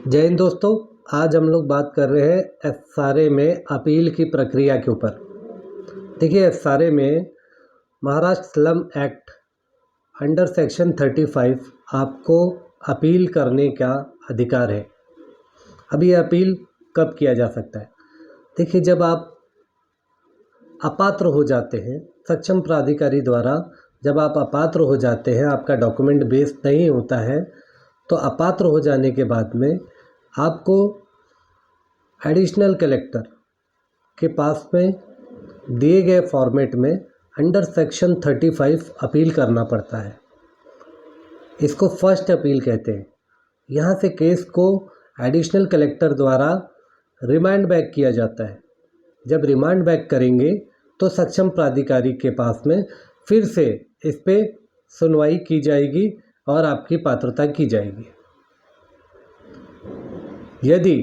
जय हिंद दोस्तों। आज हम लोग बात कर रहे हैं एफआरए में अपील की प्रक्रिया के ऊपर। देखिए, एफआरए में Maharashtra slum act under section 35 आपको अपील करने का अधिकार है। अब ये अपील कब किया जा सकता है? देखिए, जब आप अपात्र हो जाते हैं, सक्षम प्राधिकारी द्वारा जब आप अपात्र हो जाते हैं, आपका डॉक्यूमेंट बेस्ड नहीं होता है, तो अपात्र हो जाने के बाद में आपको एडिशनल कलेक्टर के पास में दिए गए फॉर्मेट में अंडर सेक्शन 35 अपील करना पड़ता है। इसको फर्स्ट अपील कहते हैं। यहाँ से केस को एडिशनल कलेक्टर द्वारा रिमांड बैक किया जाता है। जब रिमांड बैक करेंगे तो सक्षम प्राधिकारी के पास में फिर से इस पे सुनवाई की जाएगी और आपकी पात्रता की जाएगी। यदि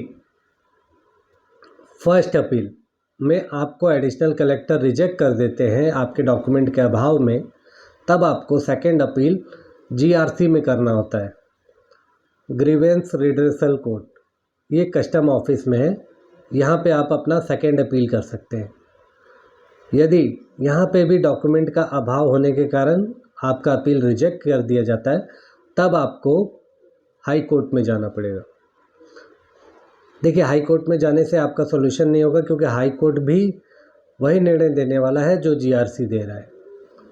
फर्स्ट अपील में आपको एडिशनल कलेक्टर रिजेक्ट कर देते हैं आपके डॉक्यूमेंट के अभाव में, तब आपको सेकंड अपील जीआरसी में करना होता है, ग्रीवेंस रिड्रेसल कोर्ट। ये कस्टम ऑफिस में है। यहाँ पे आप अपना सेकंड अपील कर सकते हैं। यदि यहाँ पे भी डॉक्यूमेंट का अभाव होने के कारण आपका अपील रिजेक्ट कर दिया जाता है, तब आपको हाई कोर्ट में जाना पड़ेगा। देखिए, हाई कोर्ट में जाने से आपका सॉल्यूशन नहीं होगा, क्योंकि हाई कोर्ट भी वही निर्णय देने वाला है जो जीआरसी दे रहा है।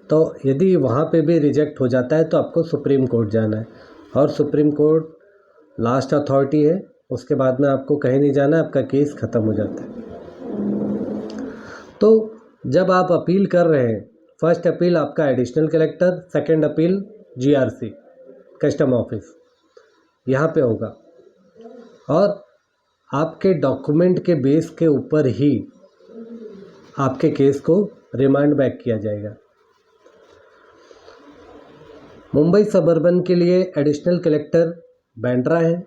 तो यदि वहाँ पे भी रिजेक्ट हो जाता है तो आपको सुप्रीम कोर्ट जाना है, और सुप्रीम कोर्ट लास्ट अथॉरिटी है। उसके बाद में आपको कहीं नहीं जाना है, आपका केस ख़त्म हो जाता है। तो जब आप अपील कर रहे हैं, फर्स्ट अपील आपका additional collector, second appeal GRC custom office यहाँ पे होगा, और आपके डॉक्यूमेंट के बेस के ऊपर ही आपके केस को रिमांड बैक किया जाएगा। मुंबई सबअर्बन के लिए एडिशनल कलेक्टर बांद्रा है,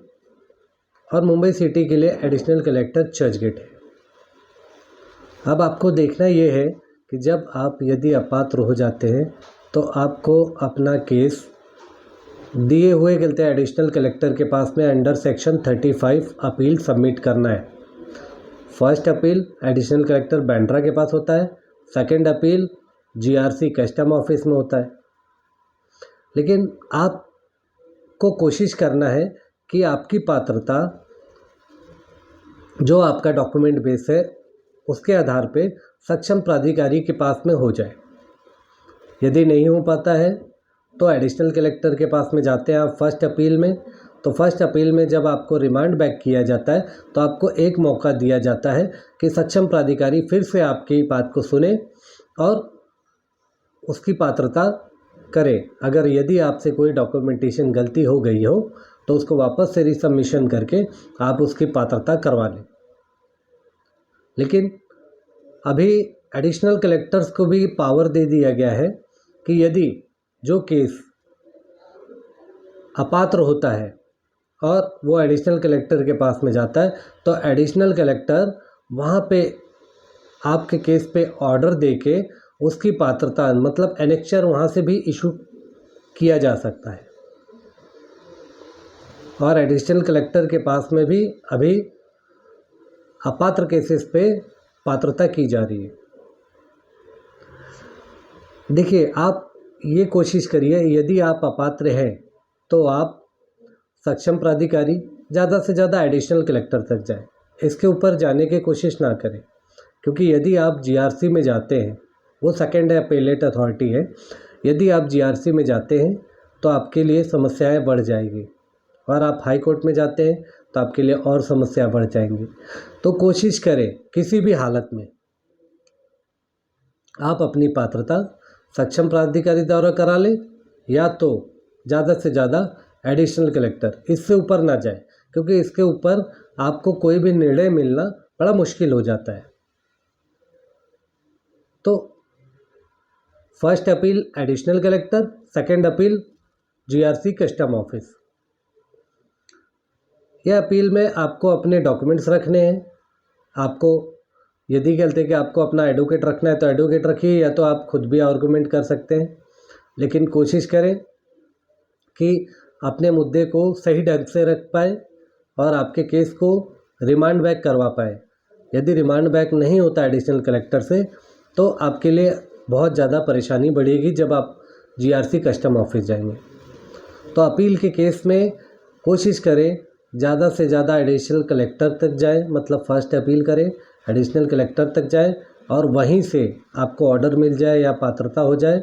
और मुंबई सिटी के लिए एडिशनल कलेक्टर चर्चगेट है। अब आपको देखना ये है कि जब आप यदि अपात्र हो जाते हैं तो आपको अपना केस दिए हुए गलते एडिशनल कलेक्टर के पास में अंडर सेक्शन 35 अपील सबमिट करना है। First appeal additional collector Bandra के पास होता है, second appeal GRC custom office में होता है। लेकिन आपको कोशिश करना है कि आपकी पात्रता जो आपका डॉक्यूमेंट बेस है उसके आधार पे सक्षम प्राधिकारी के पास में हो जाए। यदि नहीं हो पाता है तो एडिशनल कलेक्टर के पास में जाते हैं आप फर्स्ट अपील में। तो फर्स्ट अपील में जब आपको रिमांड बैक किया जाता है तो आपको एक मौका दिया जाता है कि सक्षम प्राधिकारी फिर से आपकी बात को सुने और उसकी पात्रता करे। अगर यदि आपसे कोई डॉक्यूमेंटेशन गलती हो गई हो तो उसको वापस से रिसबमिशन करके आप उसकी पात्रता करवा लें। लेकिन अभी एडिशनल कलेक्टर्स को भी पावर दे दिया गया है कि यदि जो केस अपात्र होता है और वो एडिशनल कलेक्टर के पास में जाता है तो एडिशनल कलेक्टर वहाँ पे आपके केस पे ऑर्डर देके उसकी पात्रता मतलब एनेक्चर वहाँ से भी इशू किया जा सकता है। और एडिशनल कलेक्टर के पास में भी अभी अपात्र केसेस पे पात्रता की जा रही है। देखिए, आप ये कोशिश करिए, यदि आप अपात्र हैं तो आप सक्षम प्राधिकारी ज़्यादा से ज़्यादा एडिशनल कलेक्टर तक जाएं। इसके ऊपर जाने की कोशिश ना करें, क्योंकि यदि आप जीआरसी में जाते हैं, वो सेकंड अपेलेट अथॉरिटी है, यदि आप जीआरसी में जाते हैं तो आपके लिए समस्याएं बढ़ जाएगी, और आप हाई कोर्ट में जाते हैं तो आपके लिए और समस्या बढ़ जाएंगी। तो कोशिश करें किसी भी हालत में आप अपनी पात्रता सक्षम प्राधिकारी द्वारा करा लें, या तो ज़्यादा से ज़्यादा एडिशनल कलेक्टर, इससे ऊपर ना जाए, क्योंकि इसके ऊपर आपको कोई भी निर्णय मिलना बड़ा मुश्किल हो जाता है। तो first appeal additional collector, second appeal GRC custom office. यह अपील में आपको अपने डॉक्यूमेंट्स रखने हैं। आपको यदि कहते हैं कि आपको अपना एडवोकेट रखना है तो एडवोकेट रखिए, या तो आप खुद भी आर्गूमेंट कर सकते हैं। लेकिन कोशिश करें कि अपने मुद्दे को सही ढंग से रख पाएँ और आपके केस को रिमांड बैक करवा पाए। यदि रिमांड बैक नहीं होता एडिशनल कलेक्टर से तो आपके लिए बहुत ज़्यादा परेशानी बढ़ेगी जब आप जीआरसी कस्टम ऑफिस जाएंगे। तो अपील के केस में कोशिश करें ज़्यादा से ज़्यादा एडिशनल कलेक्टर तक जाएं, मतलब फर्स्ट अपील करें, एडिशनल कलेक्टर तक जाएं और वहीं से आपको ऑर्डर मिल जाए या पात्रता हो जाए,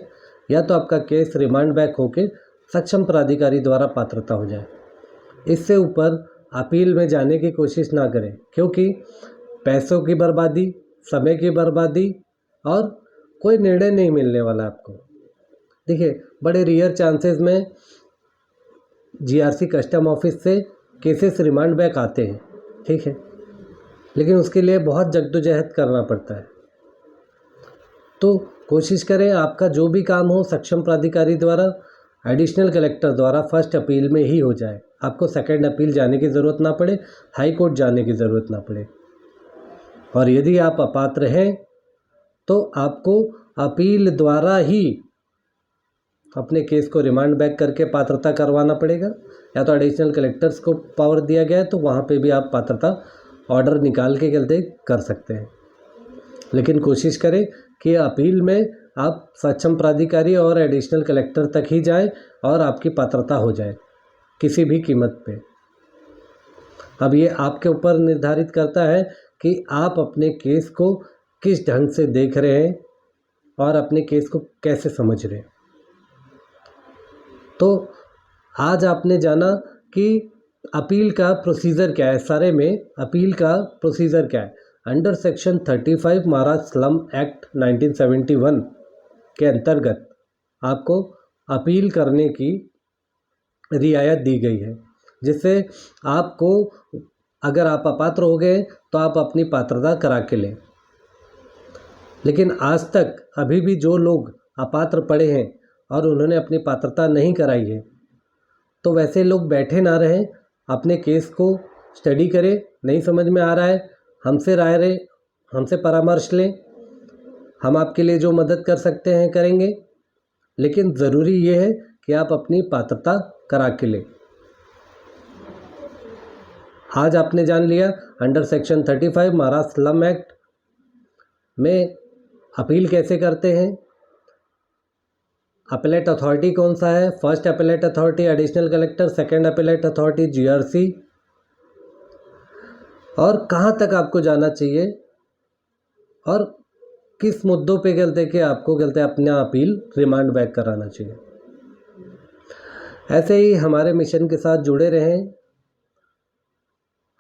या तो आपका केस रिमांड बैक होके सक्षम प्राधिकारी द्वारा पात्रता हो जाए। इससे ऊपर अपील में जाने की कोशिश ना करें, क्योंकि पैसों की बर्बादी, समय की बर्बादी और कोई निर्णय नहीं मिलने वाला आपको। देखिए, बड़े रेयर चांसेस में जीआरसी कस्टम ऑफिस से केसेस रिमांड बैक आते हैं, ठीक है, लेकिन उसके लिए बहुत जद्दोजहद करना पड़ता है। तो कोशिश करें आपका जो भी काम हो सक्षम प्राधिकारी द्वारा, एडिशनल कलेक्टर द्वारा फर्स्ट अपील में ही हो जाए। आपको सेकंड अपील जाने की ज़रूरत ना पड़े, हाई कोर्ट जाने की ज़रूरत ना पड़े। और यदि आप अपात्र हैं तो आपको अपील द्वारा ही अपने केस को रिमांड बैक करके पात्रता करवाना पड़ेगा, या तो एडिशनल कलेक्टर्स को पावर दिया गया है तो वहाँ पे भी आप पात्रता ऑर्डर निकाल के जल्दी कर सकते हैं। लेकिन कोशिश करें कि अपील में आप सक्षम प्राधिकारी और एडिशनल कलेक्टर तक ही जाएं और आपकी पात्रता हो जाए किसी भी कीमत पे। अब ये आपके ऊपर निर्धारित करता है कि आप अपने केस को किस ढंग से देख रहे हैं और अपने केस को कैसे समझ रहे हैं। तो आज आपने जाना कि अपील का प्रोसीजर क्या है, सारे में अपील का प्रोसीजर क्या है। Under section 35 Maharashtra slum act 1971 के अंतर्गत आपको अपील करने की रियायत दी गई है, जिससे आपको, अगर आप अपात्र हो गए तो आप अपनी पात्रता करा के लें। लेकिन आज तक अभी भी जो लोग अपात्र पड़े हैं और उन्होंने अपनी पात्रता नहीं कराई है, तो वैसे लोग बैठे ना रहें, अपने केस को स्टडी करें। नहीं समझ में आ रहा है, हमसे राय लें, हमसे परामर्श लें, हम आपके लिए जो मदद कर सकते हैं करेंगे। लेकिन ज़रूरी ये है कि आप अपनी पात्रता करा के लें। आज आपने जान लिया under section 35 Maharashtra slum act में अपील कैसे करते हैं, अपीलेट अथॉरिटी कौन सा है, first appellate authority additional collector, second appellate authority GRC, और कहाँ तक आपको जाना चाहिए और किस मुद्दों पे गलते कि आपको गलते अपना अपील रिमांड बैक कराना चाहिए। ऐसे ही हमारे मिशन के साथ जुड़े रहें,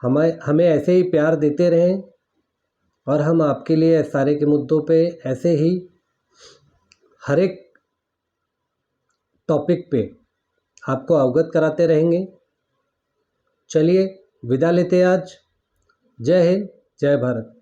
हमें ऐसे ही प्यार देते रहें और हम आपके लिए सारे के मुद्दों पे ऐसे ही हर एक टॉपिक पे आपको अवगत कराते रहेंगे। चलिए विदा लेते हैं आज। जय हिंद, जय भारत।